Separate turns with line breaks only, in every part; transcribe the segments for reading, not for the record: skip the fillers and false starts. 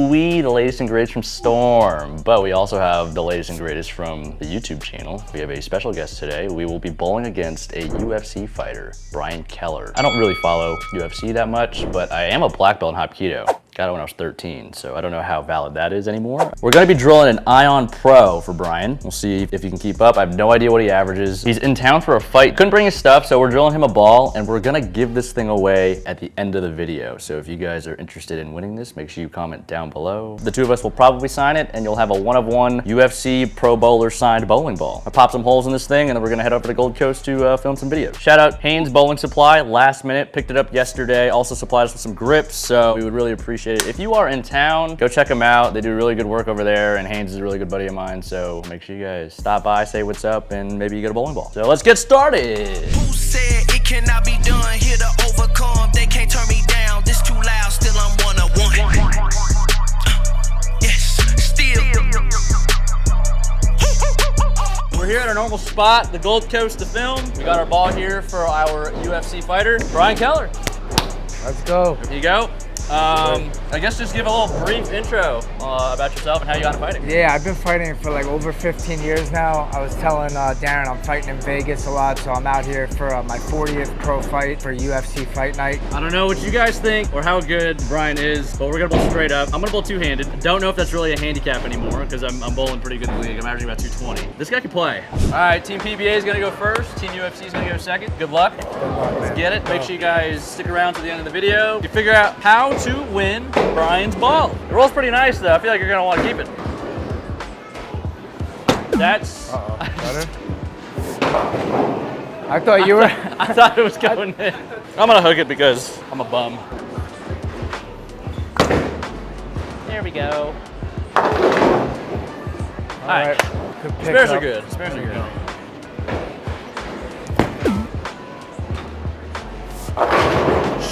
Ooh-wee, the latest and greatest from Storm. But we also have the latest and greatest from the YouTube channel. We have a special guest today. We will be bowling against a UFC fighter, Brian Keller. I don't really follow UFC that much, but I am a black belt in Hapkido. Got it when I was 13, so I don't know how valid that is anymore. We're gonna be drilling an Ion Pro for Brian. We'll see if he can keep up. I have no idea what he averages. He's in town for a fight. Couldn't bring his stuff, so we're drilling him a ball, and we're gonna give this thing away at the end of the video. So if you guys are interested in winning this, make sure you comment down below. The two of us will probably sign it, and you'll have a one-of-one UFC Pro Bowler signed bowling ball. I popped some holes in this thing, and then we're gonna head over to Gold Coast to film some videos. Shout out Haynes Bowling Supply, last minute, picked it up yesterday. Also supplied us with some grips, so we would really appreciate it. If you are in town, go check them out. They do really good work over there, and Haynes is a really good buddy of mine, so make sure you guys stop by, say what's up, and maybe you get a bowling ball. So let's get started.
Who said it cannot be done? Here to overcome, they can't turn me down. This too loud, still I'm one-on-one. Yes, still.
We're here at our normal spot, the Gold Coast to film. We got our ball here for our UFC fighter, Brian Keller.
Let's go.
Here you go. I guess just give a little brief intro about yourself and how you got into fighting.
Yeah, I've been fighting for like over 15 years now. I was telling Darren I'm fighting in Vegas a lot, so I'm out here for my 40th pro fight for UFC Fight Night.
I don't know what you guys think or how good Brian is, but we're gonna bowl straight up. I'm gonna bowl two-handed. Don't know if that's really a handicap anymore because I'm bowling pretty good in the league. I'm averaging about 220. This guy can play. All right, Team PBA is gonna go first. Team UFC is gonna go second. Good luck. Let's get it. Make sure you guys stick around to the end of the video. You figure out how to win Brian's ball. The roll's pretty nice though. I feel like you're gonna want to keep it. That's
Better? I thought you were
I thought it was going in. I'm gonna hook it because I'm a bum. There we go. All right. Spares are good. Spares are good.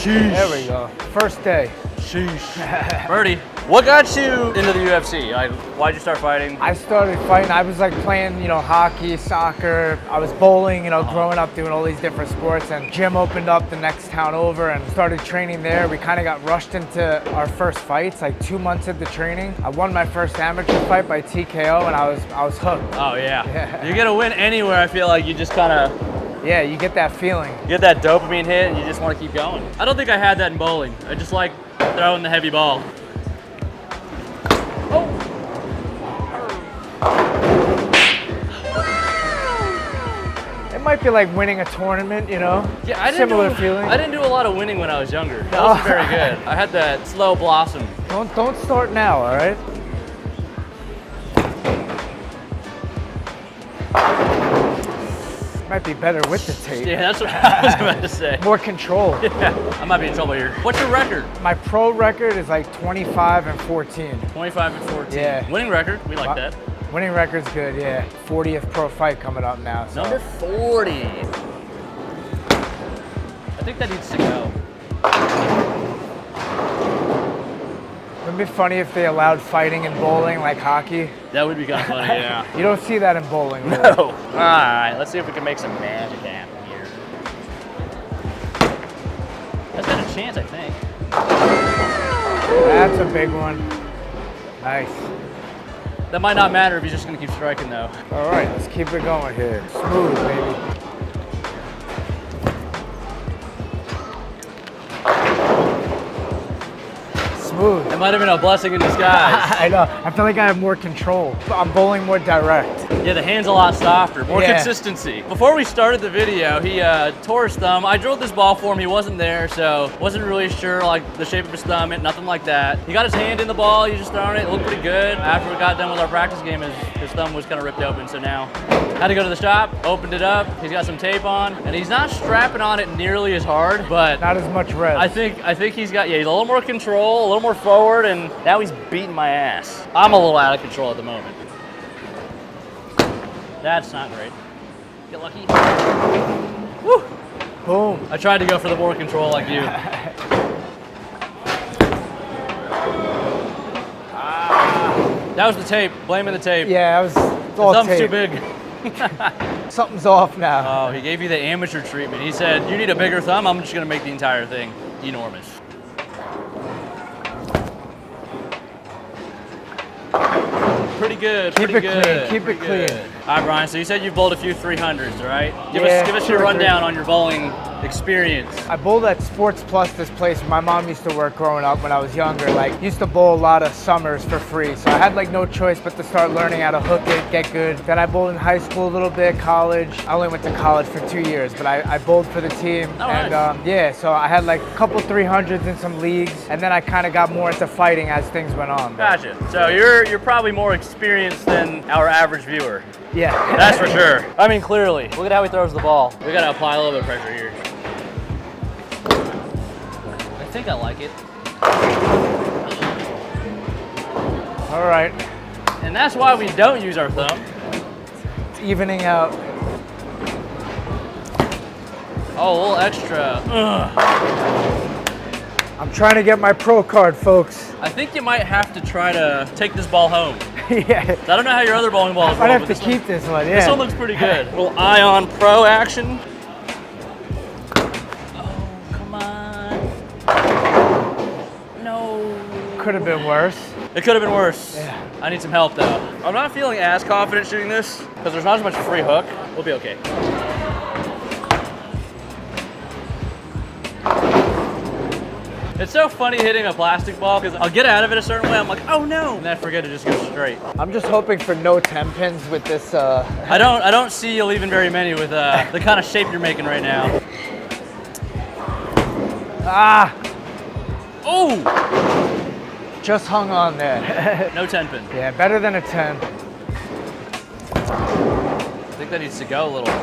Sheesh.
There we go. First day.
Sheesh. Birdie, what got you into the UFC? Like, why'd you start fighting?
I started fighting. I was like playing, hockey, soccer. I was bowling, growing up doing all these different sports. And gym opened up the next town over and started training there. We kind of got rushed into our first fights, like 2 months into training. I won my first amateur fight by TKO, and I was hooked.
Oh yeah. You're gonna win anywhere. I feel like you just kind of.
Yeah, you get that feeling.
You get that dopamine hit, and you just want to keep going. I don't think I had that in bowling. I just like throwing the heavy ball. Oh.
It might be like winning a tournament,
Yeah,
Similar feeling.
I didn't do a lot of winning when I was younger. That wasn't very good. I had that slow blossom.
Don't start now, all right? Might be better with the tape.
Yeah, that's what I was about to say.
More control.
Yeah, I might be in trouble here. What's your record?
My pro record is like 25 and 14.
25 and 14.
Yeah.
Winning record, we like that.
Winning record's good, yeah. 40th pro fight coming up now. So.
Number 40. I think that needs to go.
Wouldn't it be funny if they allowed fighting in bowling like hockey?
That would be kind of funny, yeah.
You don't see that in bowling, really.
No. All right, let's see if we can make some magic happen here. That's got a chance, I think.
That's a big one. Nice.
That might not matter if he's just going to keep striking, though.
All right, let's keep it going here. Smooth, baby. Smooth.
It might have been a blessing in disguise.
I know. I feel like I have more control. I'm bowling more direct.
Yeah, the hand's a lot softer, more
Yeah.
consistency. Before we started the video, he tore his thumb. I drilled this ball for him. He wasn't there, so wasn't really sure like the shape of his thumb, nothing like that. He got his hand in the ball. He was just throwing it. It looked pretty good. After we got done with our practice game, his thumb was kind of ripped open. So now had to go to the shop, opened it up. He's got some tape on, and he's not strapping on it nearly as hard, but
Not as much red.
I think he's got, he's a little more control, a little more forward, and now he's beating my ass. I'm a little out of control at the moment. That's not great. Get lucky. Woo!
Boom.
I tried to go for the more control like you. That was the tape. Blaming the tape.
Yeah, it's
The
all
thumb's
tape.
too big.
Something's off now.
Oh, he gave you the amateur treatment. He said, you need a bigger thumb, I'm just gonna make the entire thing enormous. pretty good.
Keep
pretty
it
good.
clean. Keep it
pretty
clean.
good. All right, Brian. So you said you've bowled a few 300s, right? Give us your
2 or 3.
rundown on your bowling experience.
I bowled at Sports Plus, this place where my mom used to work growing up when I was younger. Like, used to bowl a lot of summers for free. So I had like no choice but to start learning how to hook it, get good. Then I bowled in high school a little bit, college. I only went to college for 2 years, but I bowled for the team.
Oh,
and
nice.
yeah, so I had like a couple 300s in some leagues, and then I kind of got more into fighting as things went on.
Gotcha. So you're probably more experienced than our average viewer.
Yeah.
That's for sure. I mean, clearly. Look at how he throws the ball. We gotta apply a little bit of pressure here. I think I like it.
All right.
And that's why we don't use our thumb.
It's evening out.
Oh, a little extra. Ugh.
I'm trying to get my pro card, folks.
I think you might have to try to take this ball home.
Yeah.
I don't know how your other bowling balls
Might
roll,
have
but
to keep this one, yeah.
This one looks pretty good. A little Ion Pro action. Oh, come on. No.
Could have been worse.
It could have been worse.
Yeah.
I need some help though. I'm not feeling as confident shooting this because there's not as much free hook. We'll be okay. It's so funny hitting a plastic ball because I'll get out of it a certain way. I'm like, oh no, and then I forget to just go straight.
I'm just hoping for no 10 pins with this.
I don't see you leaving very many with the kind of shape you're making right now.
Ah,
Oh,
just hung on there.
no 10 pin.
Yeah, better than a 10.
I think that needs to go a little.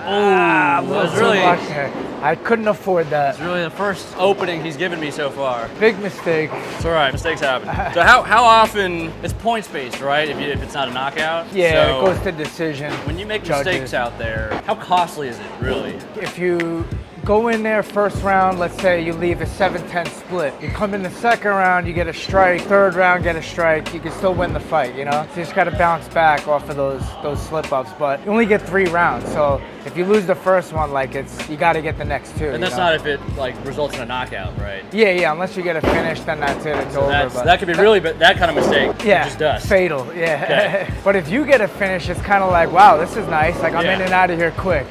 Ah, a
that
little
was
too
really,
much there. I couldn't afford that.
it's really the first opening he's given me so far.
Big mistake.
It's all right, mistakes happen. So how often, it's points based, right? If it's not a knockout?
Yeah,
So
it goes to decision.
when you make
judges.
mistakes out there, how costly is it really?
If you go in there first round, let's say you leave a 7-10 split. You come in the second round, you get a strike. Third round, get a strike. You can still win the fight, you know? So you just got to bounce back off of those slip-ups. But you only get 3 rounds. So if you lose the first one, like you got to get the next 2.
And that's not if it like results in a knockout, right?
Yeah, unless you get a finish, then that's it, it's over. But
That could be really, but that kind of mistake.
yeah,
Just dust.
fatal, yeah.
Okay.
But if you get a finish, it's kind of like, wow, this is nice. Like, I'm
Yeah.
in and out of here quick.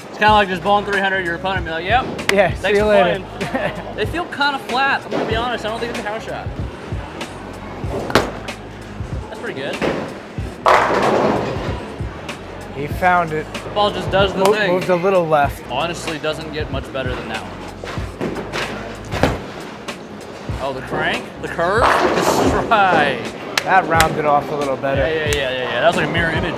It's kind of like just bowling 300, your opponent be like, yep,
Yeah, see
thanks
you
for
later.
playing. They feel kind of flat, I'm gonna be honest. I don't think it's a house shot. That's pretty good.
He found it.
The ball just does the thing.
Moved a little left.
Honestly, doesn't get much better than that one. Oh, the crank, the curve, the strike.
That rounded off a little better.
Yeah. That was like a mirror image.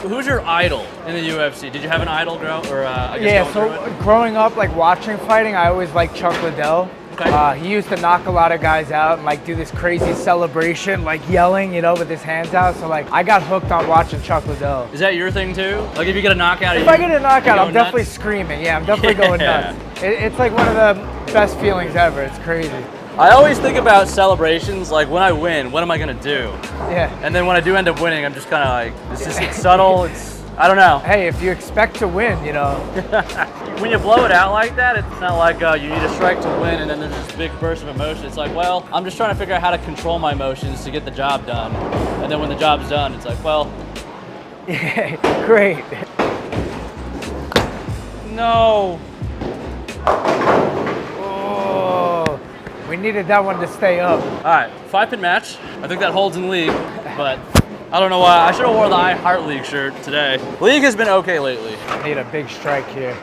Who's your idol in the UFC? Did you have an idol, I guess
Yeah,
going
so
through it?
growing up, like watching fighting, I always liked Chuck Liddell.
Okay.
He used to knock a lot of guys out and like do this crazy celebration, like yelling, you know, with his hands out. So like I got hooked on watching Chuck Liddell.
Is that your thing too? Like if you get a knockout,
If I get a knockout, I'm
going
definitely
nuts?
screaming. Yeah, I'm definitely going
Yeah.
nuts. It's like one of the best feelings ever. It's crazy.
I always think about celebrations, like when I win, what am I gonna do?
Yeah.
And then when I do end up winning, I'm just kind of like, it's subtle. I don't know.
Hey, if you expect to win, you know.
When you blow it out like that, it's not like you need a strike to win and then there's this big burst of emotion. It's like, well, I'm just trying to figure out how to control my emotions to get the job done. And then when the job's done, it's like, well,
Yeah, great.
no.
Oh, we needed that one to stay up.
All right, 5-pin match. I think that holds in league, but I don't know why. I should have worn the I Heart League shirt today. League has been okay lately.
Need a big strike here.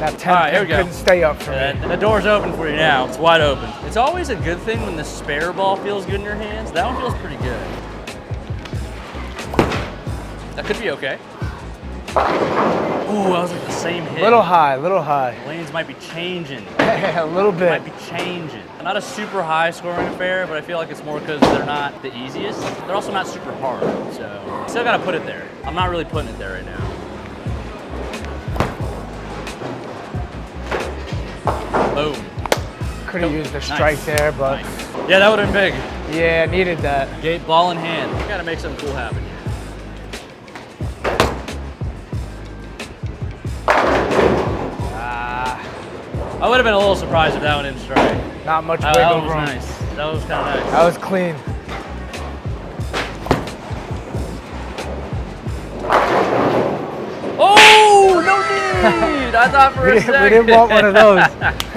That 10
All right, here we go.
couldn't stay up for me.
And the door's open for you now. It's wide open. It's always a good thing when the spare ball feels good in your hands. That one feels pretty good. That could be okay. Ooh, that was like the same hit.
Little high, little high.
Lanes might be changing.
A little bit.
Might be changing. Not a super high scoring affair, but I feel like it's more because they're not the easiest. They're also not super hard, so still gotta put it there. I'm not really putting it there right now. Boom.
Could have used a strike
Nice.
there, but
Nice. Yeah, that would have been big.
yeah, needed that.
Gate ball in hand. We gotta make something cool happen here. would have been a little surprised if that one didn't strike.
Not much
That
wiggle
one was
room.
nice. That was kind of nice.
That was clean.
Oh, no need! I thought for a second.
We didn't want one of those.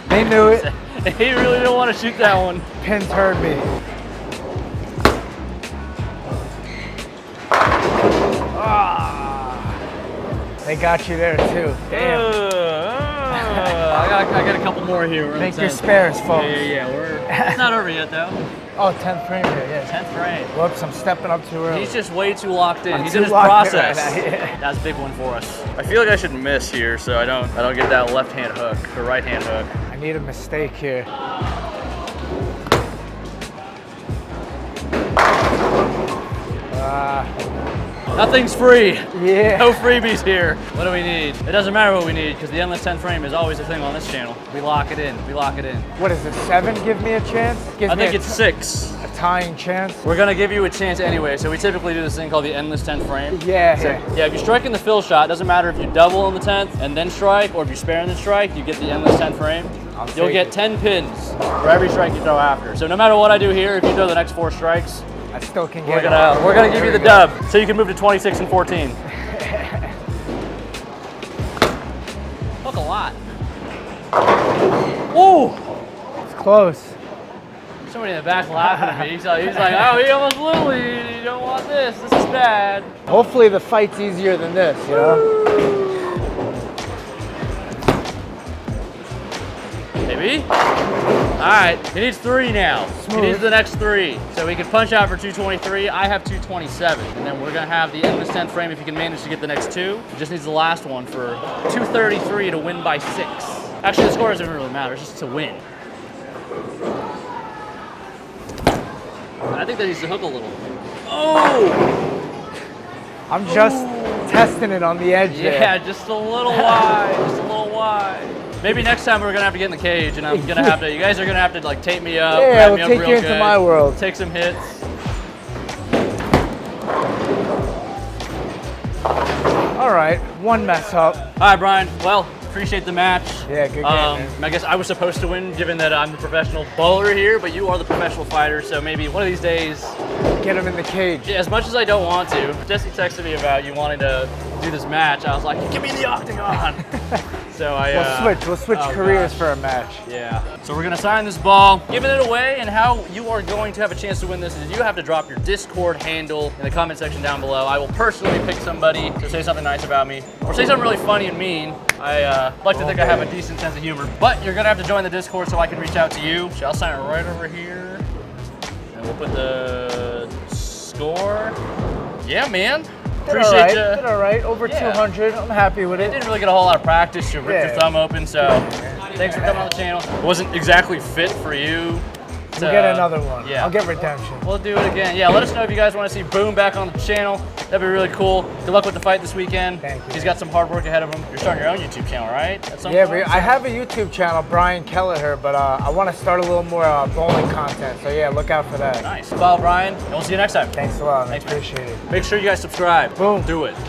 They knew it.
He really didn't want to shoot that one.
Pins heard me. They got you there too. Damn.
I got a couple more here. We're
Make
on
your
10th.
spares, folks.
Yeah. It's not over yet though.
Oh, 10th frame here, yeah.
10th frame.
Whoops, I'm stepping up too early.
He's just way too locked in.
I'm
He's
too
in his
locked in
process.
right now, yeah.
That's a big one for us. I feel like I should miss here, so I don't get that left hand hook, the right hand hook.
I need a mistake here.
Nothing's free.
Yeah.
No freebies here. What do we need? It doesn't matter what we need because the endless 10th frame is always a thing on this channel. We lock it in. We lock it in.
What is it, 7 give me a chance? Gives
I
me
think it's 6.
a tying chance?
We're gonna give you a chance anyway, so we typically do this thing called the endless 10th frame.
Yeah,
So, yeah, if you strike in the fill shot, doesn't matter if you double on the 10th and then strike, or if you spare and then strike, you get the endless 10th frame. You'll
take
get
it.
10 pins for every strike you throw after. So no matter what I do here, if you throw the next 4 strikes,
I still can
we're
get
gonna give you the dub, so you can move to 26 and 14. Hook a lot. Ooh!
It's close.
Somebody in the back laughing at me. He's like, oh, he almost lily. You don't want this. This is bad.
Hopefully the fight's easier than this, you know?
Maybe. All right, he needs 3 now.
Smooth.
He needs the next 3. So he can punch out for 223. I have 227. And then we're gonna have the endless 10th frame if he can manage to get the next 2. He just needs the last one for 233 to win by 6. Actually, the score doesn't really matter. It's just to win. I think that needs to hook a little. Oh!
I'm just testing it on the edge
Yeah,
there.
just a little wide. Just a little wide. Maybe next time we're gonna have to get in the cage, and I'm gonna have to. You guys are gonna have to like tape me up.
Yeah,
wrap
we'll
me up
take
real
you into
good,
my world.
Take some hits.
All right, 1 mess up.
All right, Brian. Well, appreciate the match.
Yeah, good game, man.
I guess I was supposed to win, given that I'm the professional bowler here, but you are the professional fighter. So maybe one of these days,
Get him in the cage.
as much as I don't want to, Jesse texted me about you wanting to do this match. I was like, get me in the octagon. So
We'll switch
oh,
careers
gosh.
for a match.
Yeah. So we're gonna sign this ball, giving it away, and how you are going to have a chance to win this is you have to drop your Discord handle in the comment section down below. I will personally pick somebody to say something nice about me, or say something really funny and mean. I like to think I have a decent sense of humor, but you're gonna have to join the Discord so I can reach out to you. So I'll sign it right over here, and we'll put the score. Yeah, man. Appreciate you.
Did all right. Over
Yeah.
200. I'm happy with it.
Didn't really get a whole lot of practice. You ripped your
Yeah.
thumb open, so thanks for coming on the channel. It wasn't exactly fit for you.
We'll get another one.
Yeah.
I'll get redemption.
We'll do it again. Yeah, let us know if you guys want to see Boom back on the channel. That'd be really cool. Good luck with the fight this weekend.
Thank you.
He's got some hard work ahead of him. You're starting your own YouTube channel, right? At some
Yeah,
point?
I have a YouTube channel, Brian Kelleher, but I want to start a little more bowling content. So yeah, look out for that.
Nice. Follow Brian, and we'll see you next time.
Thanks a lot, man.
Thanks, man.
Appreciate it.
Make sure you guys subscribe.
Boom.
Do it.